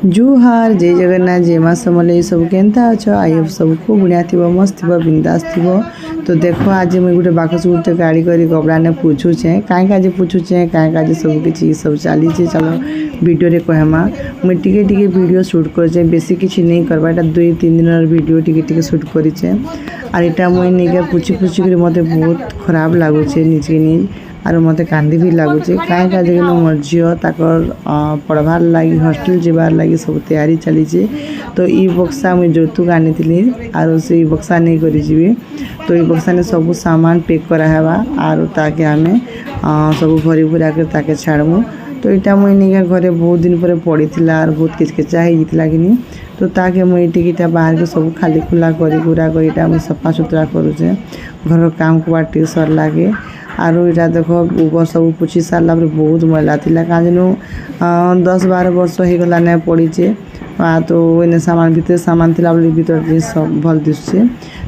जुहार जय जगन्नाथ जय माँ समले सब केनता अच्छ आई सब को बुढ़िया थी मस्त थी बिंदास थी। तो देखो आज मुझे गोटे बाकस गोटे गाड़ी कर कपड़ा ने पूछुचे कहीं आज पूछुचे कहीं आज सब किसी सब चली चलो वीडियो रे कहमा मुझे टिके वीडियो शूट करे बेसी किसी नहीं करवा एटा 2-3 दिन वीडियो टिके शूट करें और यहाँ मुझे नहीं पूछी कर मत बहुत खराब लगुचे निजे निज और मत कांदी भी लगुचे कहीं आज मोर झील ताकर पढ़वार लगी हॉस्टल जीवार लगी सब तैयारी चली। तो ई बक्सा मुझे जौतुक आनी और से बक्सा नहीं करी तो ये बक्सा ने सब सामान पैक करावा और ताके आमे सब भरी भुरा कर ताके छाड़मु। तो यहाँ मुझे नहीं घरे बहुत दिन पर पड़ी और बहुत किचकिचा होता कि तो ताके मुझे टिकिटा बाहर के सब खाली खुला कर सफा सुतरा करुचे घर काम को टे सर लगे और यहाँ देख ऊपर सब पोछी सारा बहुत मैला थी कहीं 10-12 वर्ष हो गला पड़ीचे तो इन सामान भीतर सामान थी भीतर सब भल दिशे।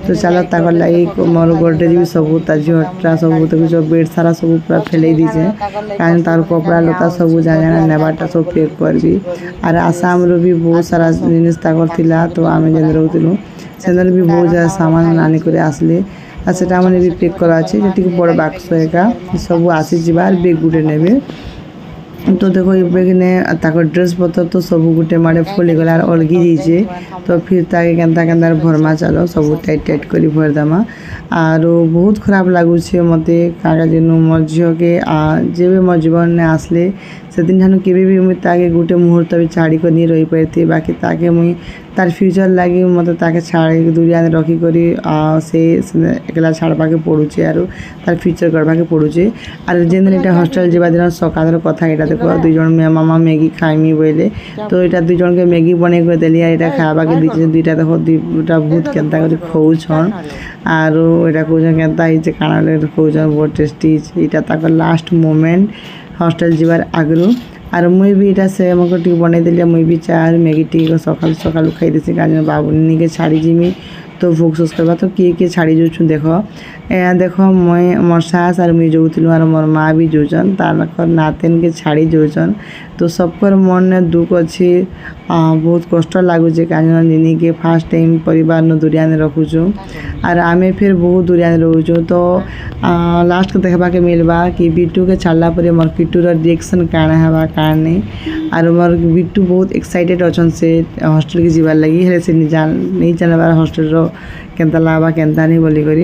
तो चलो ताकर लगी मोर गोडरेज भी सब झीटा सब जो बेड सारा सब पूरा फैल दीचे कहीं तार कपड़ा लता सब जाना नेबाटा सब पैक करबी और आसाम रो भी बहुत सारा जिनिस ताकर थिला। तो आम जेन रोलु से भी बहुत ज़्यादा सामान आनिक आसले और से भी पैक कराचे बड़ बाक्स एका सब आसी बेग गुटे ने। तो देखो ये बेग ने ताको ड्रेस पतर तो सब गोटे माड़े फुली गला अलगी जाइए। तो फिर ताके केन्ता भरमा चलो सब टाइट कर भरदेमा और बहुत खराब लगुचे मत जेनु मोर झील के जेबे मोर जीवन ने आसले से दिन ठानु केबे भी मुझे ताके गोटे मुहूर्त भी छाड़ी कर नहीं रही पारती बाकी ताके मुई तार फ्यूचर लगी मत ताके छाड़ी दूरिया रखिक से एकला छाड़वा के पड़ुचे और तार फ्यूचर करवा के पड़ुचे। और जेन दिन यहाँ हॉस्टल जावा दिन सकाल कथा यहाँ देखो 2 जन मामा मैगी खाइमी बोले तो यहाँ 2 जन के मैगी बने कर देली यहाँ खावा के दीजिए 2टा देखो 2टा भूत केन्ता कर खौछन और यहाँ कौन केन्ता काना खौछन बहुत टेस्टी यहाँ तक लास्ट मोमेंट हॉस्टल जीवार आगु और मुई भी यहाँ से टी बनई देली मुई भी चार मैगी टी सकाल सकाल खाई देसी कहीं बाबुनी के छाड़ी जिमी तो भोग सोस करवा। तो किए छाड़ी जाऊँ देख मैं मोर सास और मुई जाऊँ और मोर माँ भी जाऊन तार नातिन के छाड़ी जाऊन। तो सबकर मन ने दुख अच्छी बहुत कष्ट लगुचे कहीं निनी के फास्ट टाइम परिवार न दूरिया रखुचु और आमे फिर बहुत दूरिया रोचु। तो लास्ट को देखा के मिलवा कि बिट्टू के छाड़ला पर मोर किट्टूर रिएक्शन काण है काण नहीं और मोर बिट्टू बहुत एक्साइटेड अच्छन से हॉस्टल के जीवार लगी हेले से नहीं जानबार हॉस्टल केन्ता लावा केन्ता नहीं बोली करी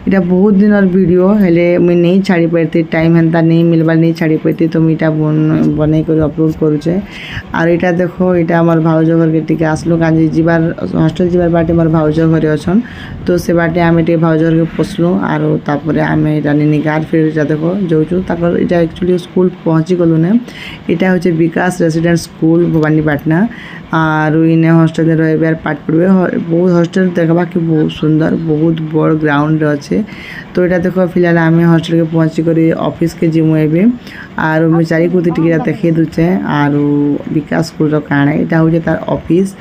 इटा बहुत दिन और वीडियो हेले मुई नहीं छाड़ी पारती टाइम हेन्ता नहीं मिलबार नहीं छाड़ी पारती तो मुई इटा बनै कर अपलोड करुचे। और यहाँ देखो यहाँ मोर भाउज घर के टिके आसलु कहीं जीवार हॉस्टल जीवार बाटे मोर भाउज घरे अच्छन तो से बाटे आम टे भाउज घर के पोसलु और तापर आम यहाँ निनी गार फिर यहाँ देखो जाऊँ ताकर यहाँ एक्चुअली स्कूल पहुँची गलु ने यहाँ हूँ विकास रेसिडेंट स्कूल भवानीपाटना और इन्हें हॉस्टल रही पाठ पढ़े बहुत हॉस्टल देखा कि बहुत सुंदर बहुत बड़ ग्राउंड अच्छे। तो यहाँ देखो फिलहाल आम हॉस्टल के पहुँची कर ऑफिस के जिमु एबे और मुझे चारिकुती टिके देखे दूचे और विकास स्कूल काण यहाँ हूँ तार ऑफिस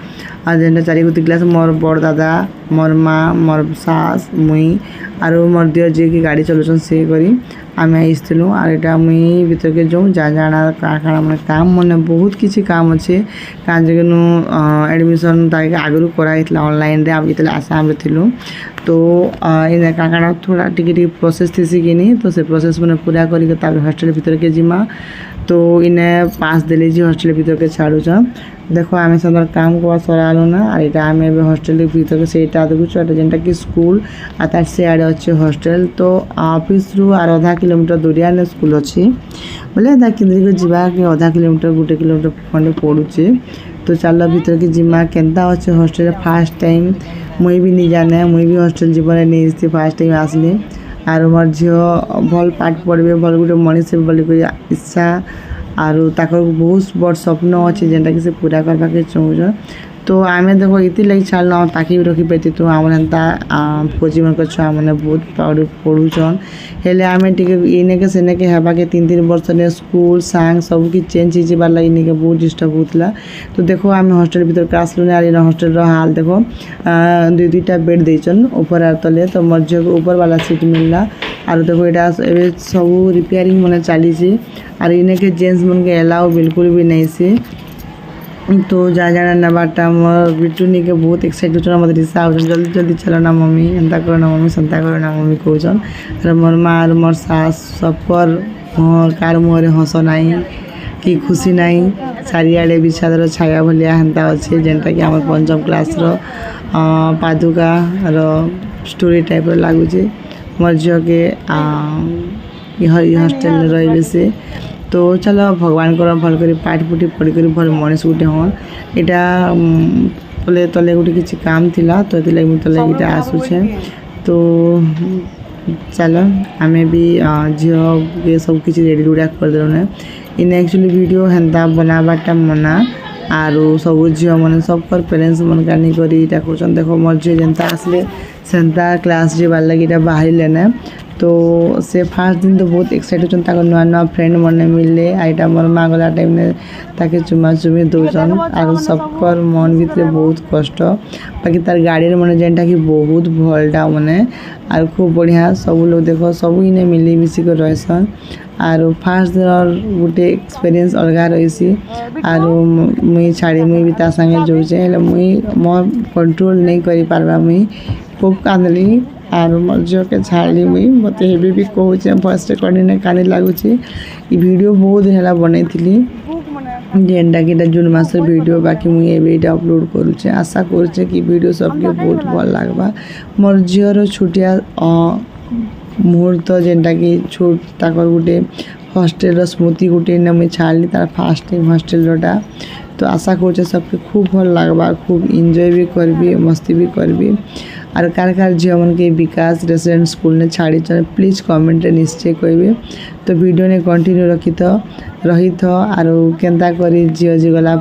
और जेनटा चारिकुती क्लास मोर बड़ दादा मोर माँ मोर सास मुई और मोर दियर जी की गाड़ी चलाउछन से करी आम आसलु और यहाँ मुई भीतर के जाऊँ जाना काण मैंने काम मन बहुत किसी काम अच्छे कहीं एडमिशन ताकि आगु कराई ऑनलाइन रे आम जो आसाम थी। तो इन काण थोड़ा टिके प्रोसेस थी कि तो से प्रोसेस मैंने पूरा कर हॉस्टल भीतर के जिमा तो इन्हें पास देले जी हॉस्टल भीतर के छाड़ुच देखो आम सब काम को सरालु ना और यहाँ आम हॉस्टल भीतर के से देखुच जेनटा कि स्कूल और तार से आड़े अच्छे हॉस्टल। तो ऑफिस रु और आधा किलोमीटर दूरिया स्कूल अच्छी बोले किंद्री जावा कि आधा किलोमीटर 1 किलोमीटर खंडे पड़ुचे। तो चलो भीतर के जिमा केन्ता अच्छे हॉस्टल फास्ट टाइम मुई भी नहीं जाने मुई भी हॉस्टल जीवन नहीं फास्ट टाइम आसली और मोर झील भल पाठ पढ़े भल गोटे मनीष बोल इच्छा और ताकर बहुत बड़ स्वप्न अच्छे जेनटा कि से पूरा करवा के चाहूँ। तो आम देखो इति लगी छाड़ना ताकि भी रखी पाती तो आम फौजी मन छुआ मैंने बहुत पढ़ुचन हेले आम टे इने के सेने के हेबा के 3-3 वर्ष ने स्कूल सांग सब कि चेंज होबार लगे इने के बहुत डिस्टर्ब होता। तो देखो आम हॉस्टल भीतर के आसलु और हॉस्टल हाल देखो 2-2टा बेड देचन ऊपर और तले तो मोर झील ऊपर वाला सीट मिलला और देखो यहाँ सब रिपेयरिंग मैंने चली और इने के जेन्ट्स मन के अलाउ बिल्कुल भी नहीं से तो जा जाना नबाटा मोर बिटुनी के बहुत एक्साइट होचन मत रिसा हो जल्दी जल्दी चलो ना मम्मी एंता करो ना मम्मी संता करो ना मम्मी कहउछन और मोर माँ और मोर सास सब पर कार मुहरे हस नाई कि खुशी नाई चारिआडे विषादर छाया भलिया हेन्ता अच्छे जेनटा कि आम पंचम क्लास पादुका स्टोरी टाइप लगुचे मोर झील के हस्टेल रही से तो चलो भगवान को भल कर पाठ पुटी पढ़ी कर भल मनीष गोटे हन यहाँ तले तले गोटे किसी काम थिला तो ये मुझे तले इटा आसूचे तो चलो आमे भी झील के सब किसी रेडी रुड़ा करदेल ना इन एक्चुअली वीडियो हेन्ता बनाबाटा मना आरो सब झील मैंने सबकर पेरेन्ट्स मन कानी करी इटा कर देखो मोर झील जेनता आसले सेन्ता क्लास जीवार लगे बाहर लेना तो से फास्ट दिन तो बहुत एक्साइट होता नुआ नुआ फ्रेंड मन मिलले आईटा मोर माँ गला टाइम में ताके चुमा चुमी दौन और सबकर मन भितर बहुत कष्ट बाकी तार गाड़ी मन जेनटा कि बहुत भलटा मैंने और खूब बढ़िया सब लोग देखो सब इने मिली मिसिक रहसन और फास्ट दिन गोटे एक्सपीरियंस अलग रही और मुई छाड़ी मुई भी ता संगे जोचे मुई मोर कंट्रोल नहीं करी पारबा मुई खूब कांदली और मोर झील के छाड़ी मुई मत हेबी भी कहूचे फर्स्ट रिकॉर्डिंग कानी लगुच वीडियो बहुत दिन है बनई जेनटा कि जून मासर वीडियो बाकी मुई एटा अपलोड करुचे आशा करुचे कि वीडियो सबके बहुत भल लगवा मोर झील छुटिया मुहूर्त जेनटा कि छोट ताकर गोटे हस्टेल स्मृति गोटे मुझे छाड़ी तार फास्ट टाइम हस्टेलटा तो आशा करुचे सबके खूब भल लगवा खूब एंजॉय भी करबी मस्ती भी करबी और कार झील मन के विकास रेसिडेंट स्कूल ने छाड़ी प्लीज कमेंट निश्चय कहबे तो वीडियो ने कंटिन्यू रही और केन्ता करी झील जी गला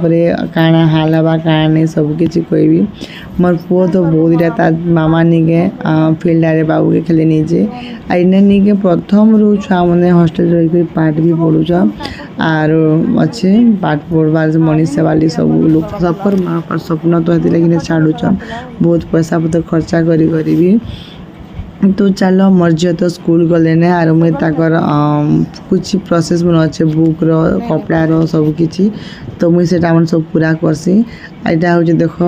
काना हाल हवा काना नहीं सबकि कहबी मोर पुओ तो बहुत इटा मामा निके फील्ड आरे बाबू के खेले निजे इन्हें निके प्रथम रू छुआ मैंने हस्टेल रही पाठ भी पढ़ुच और अच्छे पाठ पढ़वार मनीष वाली सब लोग सबकर माँ बाप स्वप्न तो लगे छाड़ुचन बहुत पैसा पतर खर्चा करी भी तो चलो मोर झील तो स्कूल गले ने और मुझे कुछ प्रोसेस मन अच्छे बुक कपड़ा सब किसी तो मुझे सब पूरा करसी यहाँ हूँ देख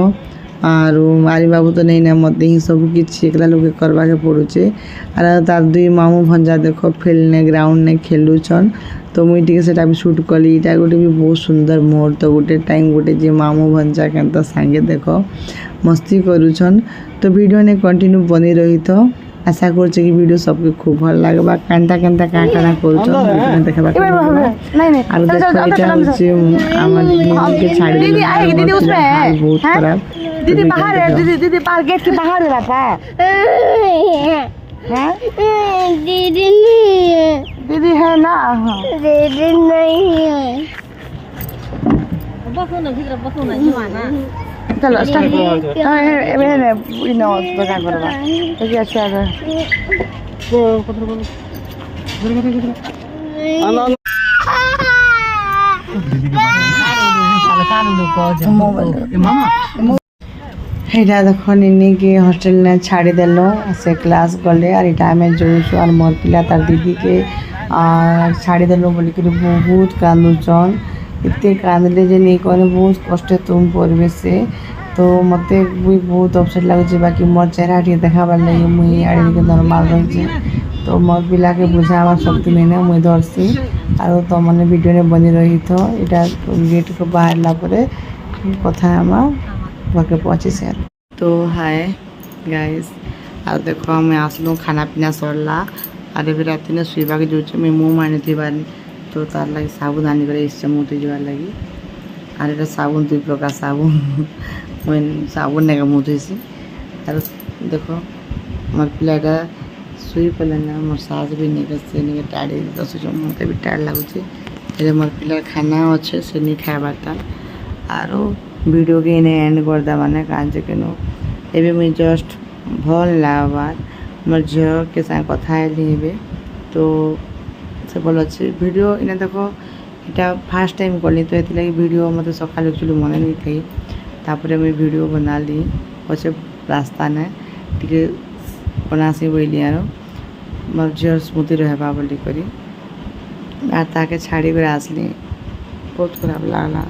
और मारी बाबू तो नहीं ना मत ही सब किसी एकला लोग करवा के पड़ुचे और तार दुई मामू भंजा देख फील्ड ने ग्राउंड ने खेलुचन तो मुझे टी से भी शूट कली इटा गोटे भी बहुत सुंदर मुहूर्त गोटे टाइम गोटे जे मामू भंजा के सांगे देख मस्ती करुछन तो वीडियो ने कंटिन्यू बनी रही तो आशा करछे कि वीडियो सबके खूब भल लागबा कांता कांता काना करुछन देखबा और देखो इटा होचे हमर दीदी के छाड़ी दीदी आएगी दीदी उसमें बहुत खराब दीदी बाहर है दीदी बाहर गेट के बाहर है पापा हैं दीदी नहीं है दीदी है ना दीदी नहीं है बसो ना जीवाना चलो स्टार्ट एबे इनो बजा करबा तो क्या अच्छा देख निनी के हस्टेल ने छाड़ी देल से क्लास गले और यहाँ आम जो और मोर पिला तार दीदी के छाड़ी देल बोलिक बहुत कांदुचन इतने कांदले जे नहीं कहने बहुत कष्ट तुम पड़े से तो मत भी बहुत अपसेट लगे बाकी मोर चेहरा टे देखाबार लगे मुई आड़े के नॉर्मल रही तो मोर पिला के बुझावा शक्ति नहीं ना मुई धरसी और तो मैंने वीडियो ने बनी रही तो यहाँ गेट को बाहर कथा आम घर के पहुँची से तो हाय गाइस और देखो हमें आसलू खाना पीना सरला और भी रात ने शुवा के जो मैं मुँह मानी थी बार तो तार लगे साबुन आनी कर इस मुँह जावार लगे और ये साबुन 2 प्रकार साबुन मैं साबुन नहीं मुँह धोसी और देखो मोर पिलाटा शुई पड़े ना मोर सास भी नहीं टाड़ी दस मत भी टाड़ लगुचे मोर पिलार खाना अच्छे से नहीं खाबारटा और वीडियो के इन्हें एंड करदा माने कान के एबे मुझे जस्ट भल लागबार मोर झील के साथ कथा है तो से भल अच्छे वीडियो इन्हें देखो यहाँ फास्ट टाइम कली तो ये वीडियो मतलब सका एक्चुअली मन नहीं थी तापर मुझे वीडियो बना ली अच्छे रास्ता ने टी बनासी बोली यार मोर झील स्मृति रहबा बोली करी ताके छाड़ी कर आसली बहुत खराब लगला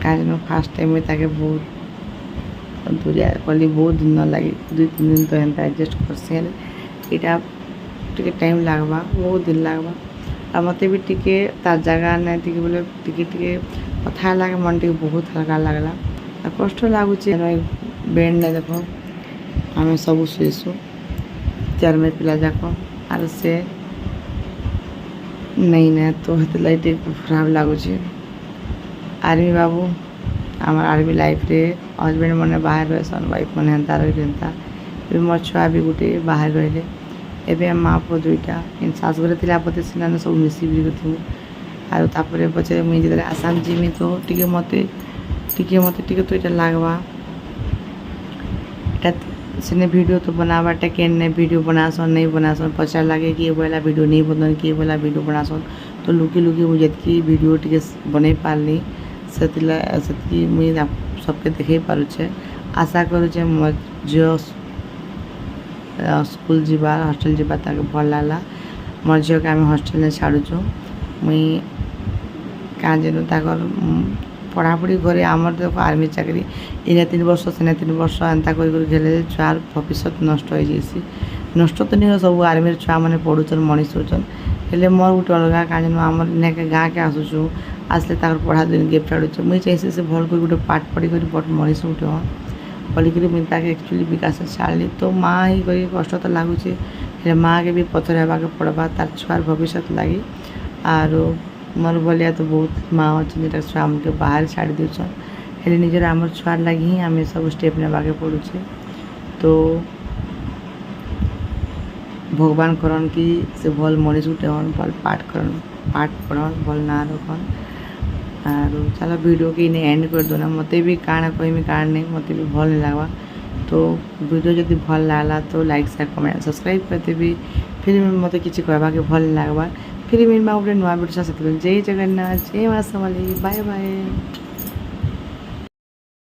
କାହିଁକିନା ଫାର୍ଷ୍ଟ ଟାଇମ୍ ତାକେ ବହୁତ ଦୂରିଆ କଲି ବହୁତ ଦିନ ଲାଗି 2-3 ଦିନ ତ ଏନ୍ତା ଆଡ଼ଜଷ୍ଟ କରସି ହେଲେ ଏଇଟା ଟିକେ ଟାଇମ୍ ଲାଗ୍ବା ବହୁତ ଦିନ ଲାଗ୍ବା ଆଉ ମୋତେ ବି ଟିକେ ତାର ଜାଗା ନାଇଁ ଟିକେ ବୋଲେ ଟିକେ କଥା ଲାଗେ ମନ ଟିକେ ବହୁତ ହାଲକା ଲାଗଲା ଆଉ କଷ୍ଟ ଲାଗୁଛି ବେଡ୍ ନାଇଁ ଦେଖ ଆମେ ସବୁ ଶୋଇସୁ 4 ପିଲା ଯାକ ଆର ସେ नहीं तो हेतुलाई ଟିକେ ଖରାପ ଲାଗୁଛି ଆର୍ମି ବାବୁ ଆମର ଆର୍ମି ଲାଇଫ୍ରେ ହଜବେଣ୍ଡ ମାନେ ବାହାରେ ରହେସନ୍ ୱାଇଫ୍ ମାନେ ହେନ୍ତା ରହିଲେ ହେନ୍ତା ଏବେ ମୋର ଛୁଆ ବି ଗୋଟେ ବାହାରେ ରହିଲେ ଏବେ ମା ପୁଅ ଦୁଇଟା ଶାଶୁ ଘରେ ଥିଲା ପତେ ସେମାନେ ସବୁ ମିଶିବି କରିଥିବୁ ଆଉ ତାପରେ ପଛେ ମୁଇଁ ଯେତେବେଳେ ଆସାମ ଯିମି ତ ମୋତେ ଟିକେ ତ ଏଇଟା ଲାଗ୍ବା এটা সেনে ভিডিও তো बनाबाटा केने वीडियो बनासन नहीं बनासन पचार लगे कि बोला वीडियो नहीं बनन कि बोला वीडियो बनासन तो लुकी मुझे जितकी वीडियो टिके बनै पारली सेतकी मुझे सबके देखे पारुछे आशा करुछे जो स्कूल जीवा हॉस्टल जीवा ताके भल लागला मोर झील के आम हॉस्टल में छाड़ुछु मुई क्या जेनु ताकर पढ़ापढ़ी करे आमर देख आर्मी चाकरी इने 3 वर्ष सेने 3 वर्ष एंता घेले छुआर भविष्य नष्ट हो जाइसी नष्ट तो नहीं सब आर्मी छुआ मैंने पढ़ुचन मनीष होचन हेले मोर गोटे अलग क्या आमर इने गाँ के आसुचु आसले ताकर पढ़ा दिन गेप छाड़ुचे मुई चाहिए से भल कर गोटे पाठ पढ़ी कर बट मनीष गोटे हाँ पढ़ी मुझे ताके एक्चुअली विकास छाड़ी तो माँ ही कर कष्ट तो लगुच माँ के भी पथर होगा पड़वा तार छुआर भविष्य लगी आर मोर भलिया तो बहुत माँ अच्छे जो छुआ के बाहर छाड़ी देछन हेले निजर आमर छुआर लगी ही आम सब स्टेप नेबाके पड़ुचे तो भगवान करन कि से भल मनीष गुटे हन भल पाठ पढ़न भल ना रखन आर चलो वीडियो के इन्हें एंड कर दो ना मत भी काण कहमी काण नहीं मत भी भल नहीं लगवा तो वीडियो जब भल लागला तो लाइक शेयर कमेंट सब्सक्राइब करते भी फिर मत किसी कहवा के भल लगवा फिर मेरे माँ गोटे नुआ वीडियो से जय जगन्नाथ जय माँ समलेई बाय बाय।